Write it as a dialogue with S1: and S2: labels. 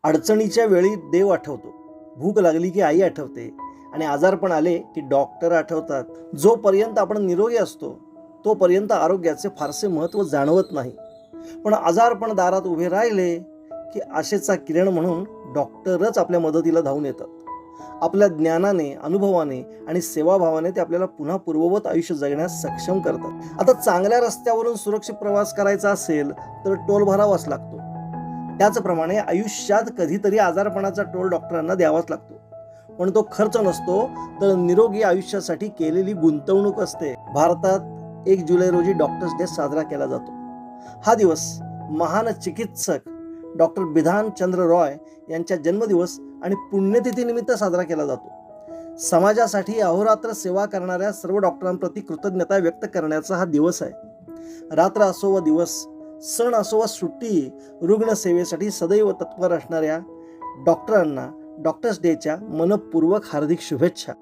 S1: अडचणीच्या वेळी देव आठवतो, भूक लागली की आई आठवते आणि आजारपण आले की डॉक्टर आठवतात. जोपर्यंत आपण निरोगी असतो तोपर्यंत आरोग्याचे फारसे महत्त्व जाणवत नाही. पण आजारपण दारात उभे राहिले की आशेचा किरण म्हणून डॉक्टरच आपल्या मदतीला धावून येतात. आपल्या ज्ञानाने, अनुभवाने आणि सेवाभावाने ते आपल्याला पुन्हा पूर्ववत आयुष्य जगण्यास सक्षम करतात. आता चांगल्या रस्त्यावरून सुरक्षित प्रवास करायचा असेल तर टोल भरावाच लागतो. त्याचप्रमाणे आयुष्यात कधीतरी आजारपणाचा टोल डॉक्टरांना द्यावाच लागतो. पण तो खर्च नसतो, तर निरोगी आयुष्यासाठी केलेली गुंतवणूक असते. भारतात 1 जुलै रोजी डॉक्टर्स डे साजरा केला जातो. हा दिवस महान चिकित्सक डॉक्टर बिधान चंद्र रॉय यांच्या जन्मदिवस आणि पुण्यतिथीनिमित्त साजरा केला जातो. समाजासाठी अहोरात्र सेवा करणाऱ्या सर्व डॉक्टरांप्रती कृतज्ञता व्यक्त करण्याचा हा दिवस आहे. रात्र असो व दिवस, सण असो वा सुट्टी, रुग्णसेवेसाठी सदैव तत्पर असणाऱ्या डॉक्टरांना डॉक्टर्स डेच्या मनपूर्वक हार्दिक शुभेच्छा.